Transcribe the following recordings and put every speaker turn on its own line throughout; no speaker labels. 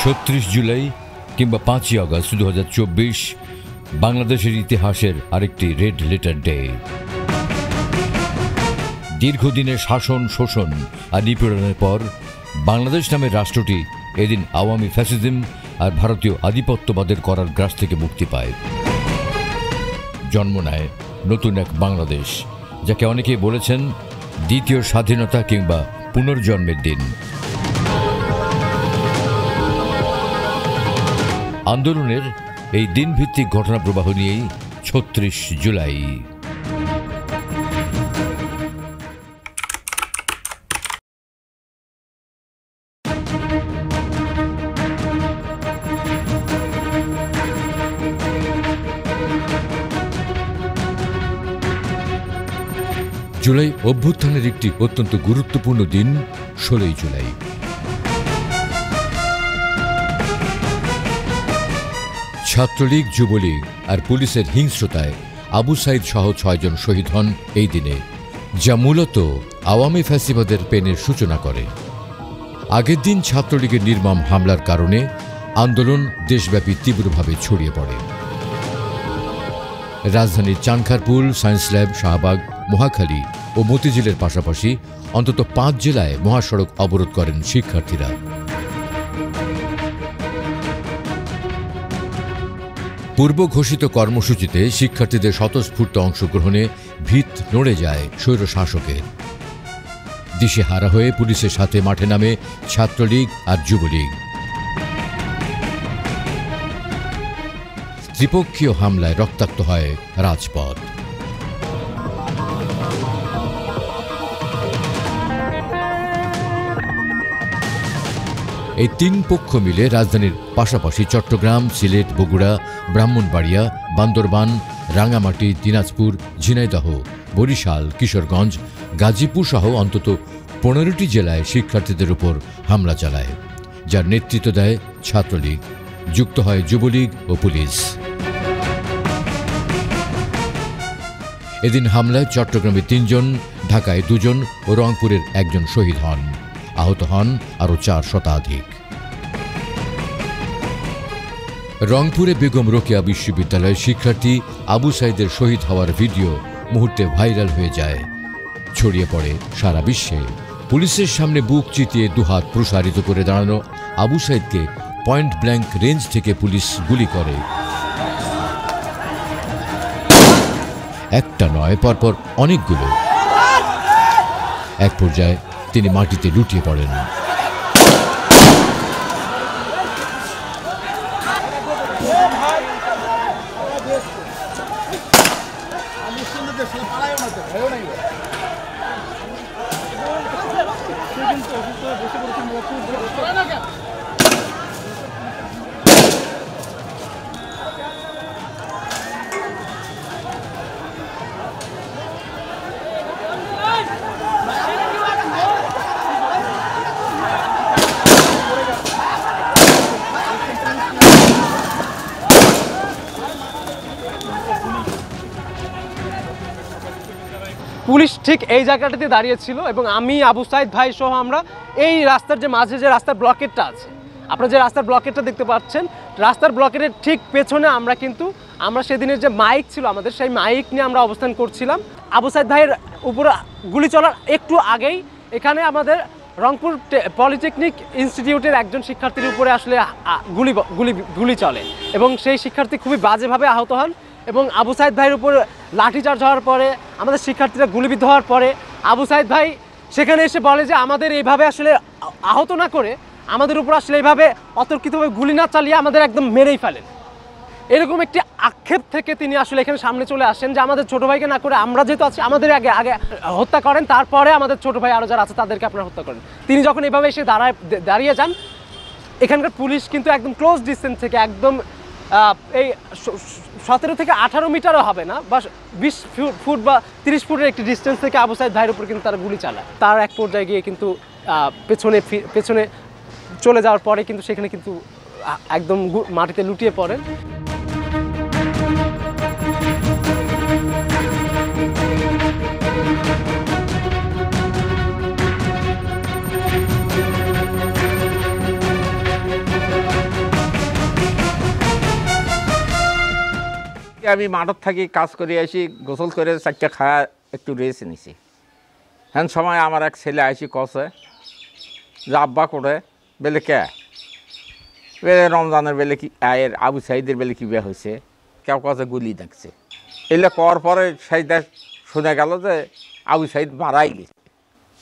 ৩৬ জুলাই কিংবা ৫ই আগস্ট ২০২৪ বাংলাদেশের ইতিহাসের আরেকটি রেড লেটার ডে। দীর্ঘদিনের শাসন, শোষণ আর নিপীড়নের পর বাংলাদেশ নামের রাষ্ট্রটি এদিন আওয়ামী ফ্যাসিজম আর ভারতীয় আধিপত্যবাদের করার গ্রাস থেকে মুক্তি পায়। জন্ম নেয় নতুন এক বাংলাদেশ, যাকে অনেকেই বলেছেন দ্বিতীয় স্বাধীনতা কিংবা পুনর্জন্মের দিন। আন্দোলনের এই দিনভিত্তিক ঘটনা প্রবাহ নিয়েই ৩৬ জুলাই। জুলাই অভ্যুত্থানের একটি অত্যন্ত গুরুত্বপূর্ণ দিন ১৬ই জুলাই। ছাত্রলীগ, যুবলীগ আর পুলিশের হিংস্রতায় আবু সাইদ সহ ৬ জন শহীদ হন এই দিনে, যা মূলত আওয়ামী ফ্যাসিবাদের পেনের সূচনা করে। আগের দিন ছাত্রলীগের নির্মম হামলার কারণে আন্দোলন দেশব্যাপী তীব্রভাবে ছড়িয়ে পড়ে। রাজধানীর চানখারপুল, সায়েন্স ল্যাব, শাহবাগ, মহাখালী ও মতিঝিলের পাশাপাশি অন্তত ৫ জেলায় মহাসড়ক অবরোধ করেন শিক্ষার্থীরা। পূর্ব ঘোষিত কর্মসূচিতে শিক্ষার্থীদের স্বতঃস্ফূর্ত অংশগ্রহণে ভিত নড়ে যায় স্বৈরশাসকের। দিশেহারা হয়ে পুলিশের সাথে মাঠে নামে ছাত্রলীগ আর যুবলীগ। ত্রিপক্ষীয় হামলায় রক্তাক্ত হয় রাজপথ। এই ৩ পক্ষ মিলে রাজধানীর পাশাপাশি চট্টগ্রাম, সিলেট, বগুড়া, ব্রাহ্মণবাড়িয়া, বান্দরবান, রাঙামাটি, দিনাজপুর, ঝিনাইদহ, বরিশাল, কিশোরগঞ্জ, গাজীপুর সহ অন্তত ১৫টি জেলায় শিক্ষার্থীদের উপর হামলা চালায়, যার নেতৃত্ব দেয় ছাত্রলীগ। যুক্ত হয় যুবলীগ ও পুলিশ। এদিন হামলায় চট্টগ্রামে ৩ জন, ঢাকায় ২ জন ও রংপুরের ১ জন শহীদ হন। আহত হন আরও ৪ শতাধিক। রংপুরে বেগম রোকেয়া বিশ্ববিদ্যালয়ের শিক্ষার্থী আবু সাইদের শহীদ হওয়ার ভিডিও মুহূর্তে ভাইরাল হয়ে যায়, ছড়িয়ে পড়ে সারা বিশ্বে। পুলিশের সামনে বুক চিতিয়ে দুহাত প্রসারিত করে দাঁড়ানো আবু সাইদকে পয়েন্ট ব্ল্যাঙ্ক রেঞ্জ থেকে পুলিশ গুলি করে। একটা নয়, পরপর অনেকগুলো। এক পর্যায়ে তিনি মাটিতে লুটিয়ে পড়েন।
পুলিশ ঠিক এই জায়গাটাতে দাঁড়িয়েছিল এবং আমি, আবু সাইদ ভাই সহ আমরা এই রাস্তার যে মাঝে যে রাস্তার ব্লকেটটা আছে, আপনারা যে রাস্তার ব্লকেটটা দেখতে পাচ্ছেন, রাস্তার ব্লকেটের ঠিক পেছনে আমরা সেদিনের যে মাইক ছিল আমাদের, সেই মাইক নিয়ে আমরা অবস্থান করছিলাম। আবু সাইদ ভাইয়ের উপরে গুলি চলার একটু আগেই এখানে আমাদের রংপুর পলিটেকনিক ইনস্টিটিউটের একজন শিক্ষার্থীর উপরে আসলে গুলি চলে এবং সেই শিক্ষার্থী খুবই বাজেভাবে আহত হন। এবং আবু সাইদ ভাইয়ের উপর লাঠিচার্জ হওয়ার পরে, আমাদের শিক্ষার্থীরা গুলিবিদ্ধ হওয়ার পরে আবু সাইদ ভাই সেখানে এসে বলে যে আমাদের এইভাবে আসলে আহত না করে আমাদের উপর আসলে এইভাবে অতর্কিতভাবে গুলি না চালিয়ে আমাদের একদম মেরেই ফেলেন। এরকম একটি আক্ষেপ থেকে তিনি আসলে এখানে সামনে চলে আসেন যে আমাদের ছোট ভাইকে না করে আমরা যেহেতু আছি আমাদের আগে হত্যা করেন, তারপরে আমাদের ছোট ভাই আরও যারা আছে তাদেরকে আপনারা হত্যা করেন। তিনি যখন এইভাবে এসে দাঁড়িয়ে যান, এখানকার পুলিশ কিন্তু একদম ক্লোজ ডিস্টেন্স থেকে, একদম এই ১৭ থেকে ১৮ মিটারও হবে না, বা ২০ ফুট বা ৩০ ফুটের একটি ডিস্টেন্স থেকে আবু সাইদ ভাইয়ের উপর কিন্তু তারা গুলি চালায়। তার এক পর্যায়ে গিয়ে কিন্তু পেছনে চলে যাওয়ার পরে কিন্তু সেখানে কিন্তু একদম মাটিতে লুটিয়ে পড়েন।
আমি মাঠত থাকি কাজ করে আসি, গোসল করে 4টা খায়া একটু রেস্ট নিছি। হ্যাঁ সময় আমার এক ছেলে আসি কষে যে আব্বা করে বেলে কে বেলে রমজানের বেলে কি আয়ের আবু সাইদের বেলে কি বিয়ে হয়েছে, কেউ কাছে গুলি দেখছে। এলে করার পরে সাইদা শুনে গেল যে আবু সাইদ মারাই গেছে।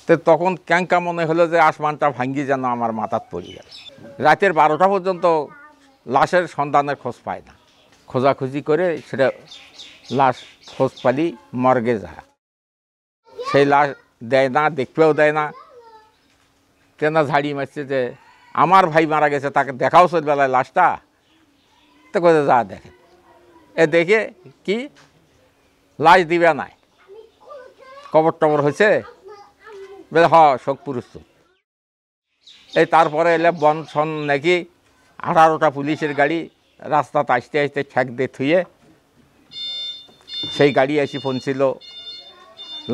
তো তখন ক্যাঙ্কা মনে হলো যে আসমানটা ভাঙ্গি যেন আমার মাথাত পড়ে গেল। রাতের 12টা পর্যন্ত লাশের সন্ধানের খোঁজ পায় না। খোঁজাখুঁজি করে সেটা লাশ খোঁজ পালি মর্গে যায়, সেই লাশ দেয় না, দেখতেও দেয় না। কেনা ঝাড়ি মারছে যে আমার ভাই মারা গেছে, তাকে দেখাও ছোটবেলায় লাশটা। তো কোথায় যা দেখে, এ দেখে কি লাশ দিবে নাই, কবর টবর হয়েছে বলে শোক পুরুষ। এই তারপরে এলে বন সন নাকি 18টা পুলিশের গাড়ি রাস্তাতে আসতে আসতে ঠেক দিয়ে থুয়ে সেই গাড়ি এসে পৌঁছিল,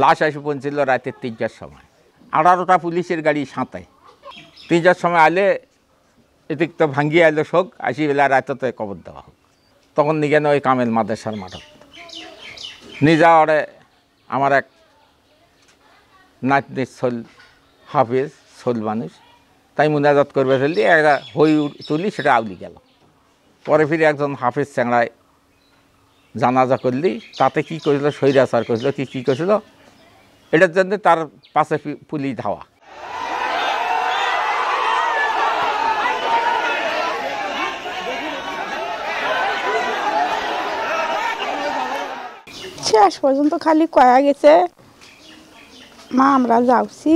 লাশ এসে পৌঁছিল রাতের 3টার সময়। 18টা পুলিশের গাড়ি সাঁতায় 3টার সময় আলে এদিক তো ভাঙ্গিয়ে এলো শোক, আসি বেলা রাততে কবর দেওয়া হোক। তখন নিগেন ওই কামেল মাদ্রাসার মাঠত নিজা ওরে আমার এক নাতনি সোল হাফিজ সোল মানুষ, তাই মুনাজাত করবে ফেললি একটা হই তুলি, সেটা আউলি গেল। পরে ফিরে একজন হাফিজ চ্যাংড়ায় জানাজা করলি, তাতে কী করেছিল স্বৈরাচার করেছিল কী করেছিল, এটার জন্য তার পাশে পুলিশ ধাওয়া।
শেষ পর্যন্ত খালি কয়া গেছে মা আমরা যাচ্ছি,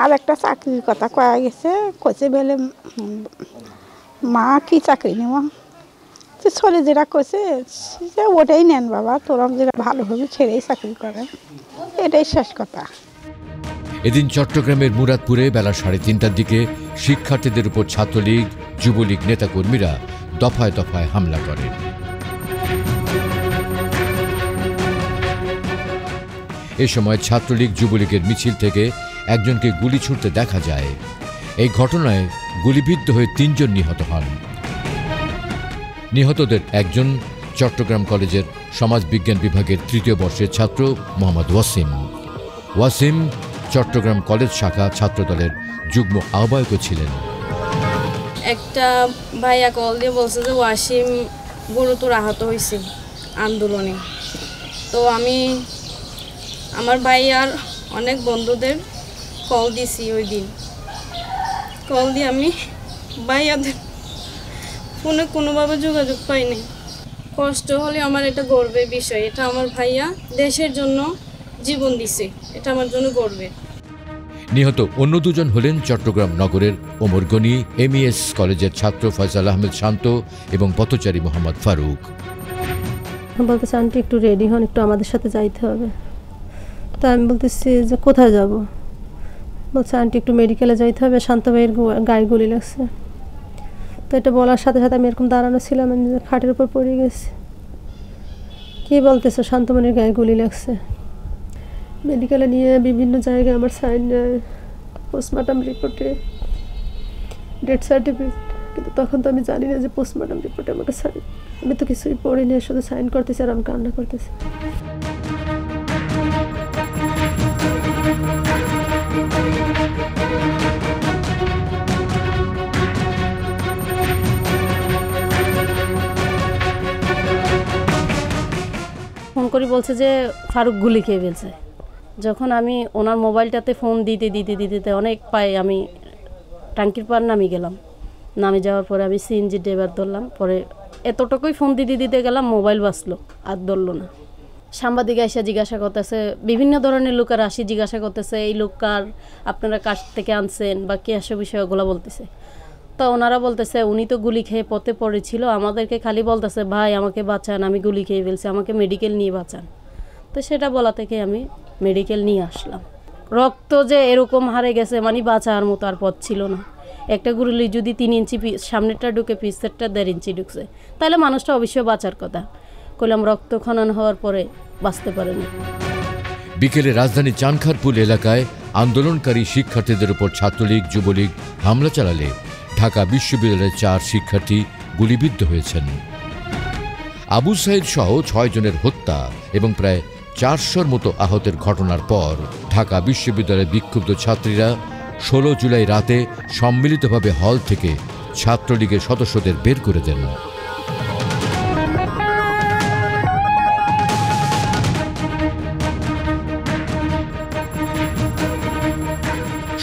আর একটা চাকরির কথা কয়া গেছে, কইছে বেলে মা কি চাকরি নেব, ছেলে যেটা কইছে যে ওটাই নেন বাবা, তোরা যেটা ভালো হবে ছেড়েই চাকরি করে, এটাই শেষ কথা।
এদিন চট্টগ্রামের মুরাদপুরে বেলা 3:30টার দিকে শিক্ষার্থীদের উপর ছাত্রলীগ যুবলীগ নেতাকর্মীরা দফায় দফায় হামলা করে। এ সময় ছাত্রলীগ যুবলীগের মিছিল থেকে একজনকে গুলি ছুড়তে দেখা যায়। এই ঘটনায় গুলিবিদ্ধ হয়ে 3 জন নিহত হন। নিহতদের একজন চট্টগ্রাম কলেজের সমাজবিজ্ঞান বিভাগের 3য় বর্ষের ছাত্র মোহাম্মদ ওয়াসিম চট্টগ্রাম কলেজ শাখা ছাত্রদলের যুগ্ম আহ্বায়কও ছিলেন।
একটা ভাইয়া কল দিয়ে বলছে যে ওয়াসিম গুরুতর আহত হয়েছে আন্দোলনে। তো আমি আমার ভাইয়ার অনেক বন্ধুদের কল দিছি, ওই দিন কল দিয়ে আমি ভাইয়াদের ফোনে কোনোভাবে যোগাযোগ পাইনি। কষ্ট হলে আমার এটা গর্বের বিষয়, এটা আমার ভাইয়া দেশের জন্য জীবন দিছে, এটা আমার জন্য গর্বের।
নিহত অন্য 2 জন হলেন চট্টগ্রাম নগরের ওমর গনি এমইএস কলেজের ছাত্র ফয়সাল আহমেদ শান্ত এবং পথচারী মোহাম্মদ ফারুক।
বলতেছে আন্টি একটু রেডি হন, একটু আমাদের সাথে যাইতে হবে। তো আমি বলতেছি যে কোথায় যাব, বলছে আন্টি একটু মেডিকেলে যাইতে হবে, শান্ত ভাইয়ের গায়ে গুলি লাগছে। তো এটা বলার সাথে সাথে আমি এরকম দাঁড়ানো ছিলাম, আমি খাটের উপর পড়ে গেছি। কি বলতেছে শান্তমণির গায়ে গুলি লাগছে। মেডিকেলে নিয়ে বিভিন্ন জায়গায় আমার সাইন নেয়, পোস্টমর্টম রিপোর্টে, ডেথ সার্টিফিকেট, কিন্তু তখন তো আমি জানি না যে পোস্টমর্টম রিপোর্টে আমাকে সাইন, আমি তো কিছুই পড়িনি, শুধু সাইন করতেছি আর আমি কান্না করতেছি। ফোন করে বলছে যে ফারুক গুলি খেয়ে ফেলছে। যখন আমি ওনার মোবাইলটাতে ফোন দিতে দিতে দিতে অনেক পায়ে আমি টাঙ্কির পার নামি গেলাম। নামে যাওয়ার পরে আমি সিএনজি ড্রাইভার ধরলাম, পরে এতটুকুই ফোন দিতে দিতে গেলাম, মোবাইল বাঁচলো, আর ধরলো না। সাংবাদিক এসে জিজ্ঞাসা করতেছে, বিভিন্ন ধরনের লোকের আসি জিজ্ঞাসা করতেছে এই লোক কার, আপনারা কাছ থেকে আনছেন বা কে আসে, বিষয়গুলো বলতেছে। তো ওনারা বলতেছে উনি তো গুলি খেয়ে পথে পড়েছিল, আমাদেরকে খালি বলতেছে ভাই আমাকে বাঁচান, আমি গুলি খেয়ে ফেলছি, আমাকে মেডিকেল নিয়ে বাঁচান। তো সেটা বলা থেকে আমি মেডিকেল নিয়ে আসলাম। রক্ত যে এরকম হারে গেছে, মানে বাঁচার মতো আর পথ ছিল না। একটা গুলি যদি 3 ইঞ্চি সামনেরটা ঢুকে পিছেরটা 1.5 ইঞ্চি ঢুকছে, তাহলে মানুষটা অবশ্যই বাঁচার কথা। কইলাম রক্ত খনন হওয়ার পরে বাঁচতে পারেনি।
বিকেলে রাজধানী চানখারপুল এলাকায় আন্দোলনকারী শিক্ষার্থীদের উপর ছাত্রলীগ যুবলীগ হামলা চালালে ঢাকা বিশ্ববিদ্যালয়ের 4 শিক্ষার্থী গুলিবিদ্ধ হয়েছেন। আবু সাইদ সহ 6 জনের হত্যা এবং প্রায় 400-র মতো আহতের ঘটনার পর ঢাকা বিশ্ববিদ্যালয়ের বিক্ষুব্ধ ছাত্রীরা 16 জুলাই রাতে সম্মিলিতভাবে হল থেকে ছাত্রলীগের সদস্যদের বের করে দেন।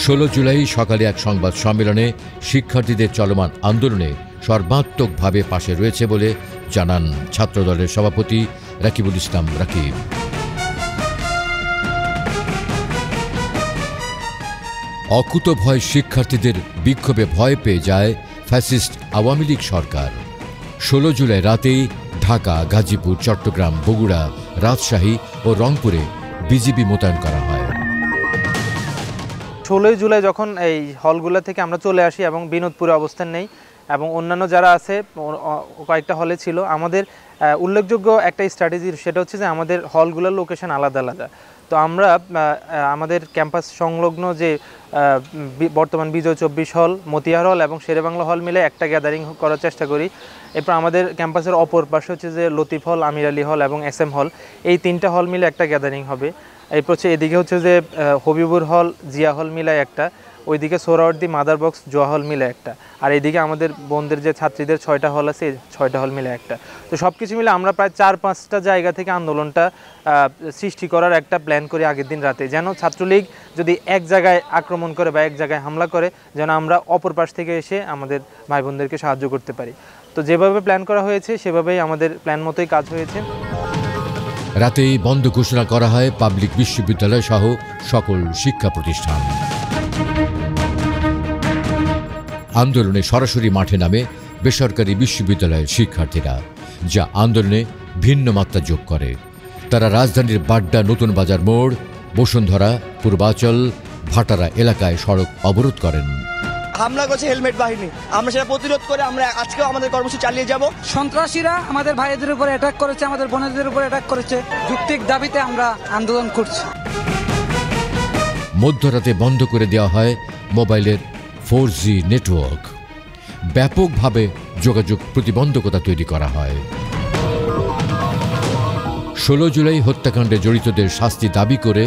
16 জুলাই সকালে এক সংবাদ সম্মেলনে শিক্ষার্থীদের চলমান আন্দোলনে সর্বাত্মকভাবে পাশে রয়েছে বলে জানান ছাত্রদলের সভাপতি রাকিবুল ইসলাম রাকিব। অকুতভয় শিক্ষার্থীদের বিক্ষোভে ভয় পেয়ে যায় ফ্যাসিস্ট আওয়ামী লীগ সরকার। 16 জুলাই রাতেই ঢাকা, গাজীপুর, চট্টগ্রাম, বগুড়া, রাজশাহী ও রংপুরে বিজিবি মোতায়েন করা হয়।
16 জুলাই যখন এই হলগুলো থেকে আমরা চলে আসি এবং বিনোদপুরে অবস্থান নেই এবং অন্যান্য যারা আছে কয়েকটা হলে ছিল, আমাদের উল্লেখযোগ্য একটা স্ট্র্যাটেজি সেটা হচ্ছে যে আমাদের হলগুলোর লোকেশন আলাদা আলাদা। তো আমরা আমাদের ক্যাম্পাস সংলগ্ন যে বর্তমান বিজয় 24 হল, মতিয়ার হল এবং শেরেবাংলা হল মিলে একটা গ্যাদারিং করার চেষ্টা করি। এরপর আমাদের ক্যাম্পাসের অপর পাশে হচ্ছে যে লতিফ হল, আমির আলী হল এবং SM হল, এই 3টা হল মিলে একটা গ্যাদারিং হবে। এরপর হচ্ছে এদিকে হচ্ছে যে হবিবুর হল, জিয়া হল মিলায় একটা, ওইদিকে সোহরাওয়ার্দী, মাদার বক্স, জোয়া হল মিলে একটা, আর এইদিকে আমাদের বোনদের যে ছাত্রীদের 6টা হল আছে, 6টা হল মিলে একটা। তো সব কিছু মিলে আমরা প্রায় 4-5টা জায়গা থেকে আন্দোলনটা সৃষ্টি করার একটা প্ল্যান করি আগের দিন রাতে, যেন ছাত্রলীগ যদি এক জায়গায় আক্রমণ করে বা এক জায়গায় হামলা করে, যেন আমরা অপর পাশ থেকে এসে আমাদের ভাই বোনদেরকে সাহায্য করতে পারি। তো যেভাবে প্ল্যান করা হয়েছে সেভাবেই আমাদের প্ল্যান মতোই কাজ হয়েছে।
রাতেই বন্ধ ঘোষণা করা হয় পাবলিক বিশ্ববিদ্যালয় সহ সকল শিক্ষা প্রতিষ্ঠান। আন্দোলনে সরাসরি মাঠে নামে বেসরকারি বিশ্ববিদ্যালয়ের শিক্ষার্থীরা, যা আন্দোলনে ভিন্ন মাত্রা যোগ করে। তারা রাজধানীর বাড্ডা, নতুন বাজার মোড়, বসুন্ধরা, পূর্বাচল, ভাটারা এলাকায় সড়ক অবরোধ করেন।
হামলা করছে হেলমেট বাহিনী, আমরা সেটা প্রতিরোধ করে আমরা আজকেও আমাদের কর্মসূচি চালিয়ে যাব।
সন্ত্রাসীরা আমাদের ভাইদের উপর অ্যাটাক করেছে, আমাদের বোনদের উপর অ্যাটাক করেছে, যৌক্তিক দাবিতে আমরা আন্দোলন করছি।
মধ্যরাতে বন্ধ করে দেওয়া হয় মোবাইলের 4G নেটওয়ার্ক। ব্যাপকভাবে যোগাযোগ প্রতিবন্ধকতা তৈরি করা হয়। 16 জুলাই হত্যাকাণ্ডে জড়িতদের শাস্তি দাবি করে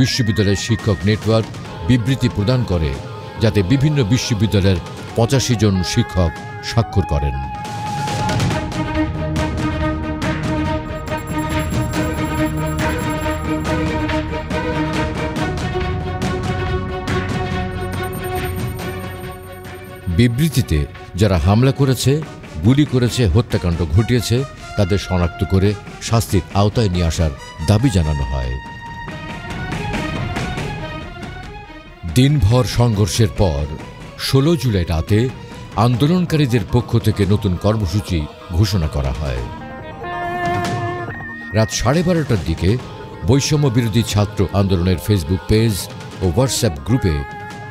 বিশ্ববিদ্যালয়ের শিক্ষক নেটওয়ার্ক বিবৃতি প্রদান করে, যাতে বিভিন্ন বিশ্ববিদ্যালয়ের 85 জন শিক্ষক স্বাক্ষর করেন। বিবৃতিতে যারা হামলা করেছে, গুলি করেছে, হত্যাকাণ্ড ঘটিয়েছে তাদের শনাক্ত করে শাস্তির আওতায় নিয়ে আসার দাবি জানানো হয়। দিনভর সংঘর্ষের পর 16 জুলাই রাতে আন্দোলনকারীদের পক্ষ থেকে নতুন কর্মসূচি ঘোষণা করা হয়। রাত 12:30টার দিকে বৈষম্য বিরোধী ছাত্র আন্দোলনের ফেসবুক পেজ ও হোয়াটসঅ্যাপ গ্রুপে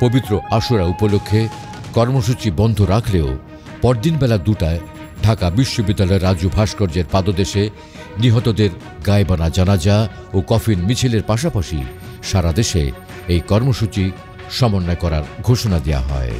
পবিত্র আশুরা উপলক্ষে কর্মসূচি বন্ধ রাখলেও পরদিন বেলা 2টায় ঢাকা বিশ্ববিদ্যালয়ের রাজু ভাস্কর্যের পাদদেশে নিহতদের গায়েবানা জানাজা ও কফিন মিছিলের পাশাপাশি সারা দেশে এই কর্মসূচি সমন্বয় করার ঘোষণা দেওয়া হয়।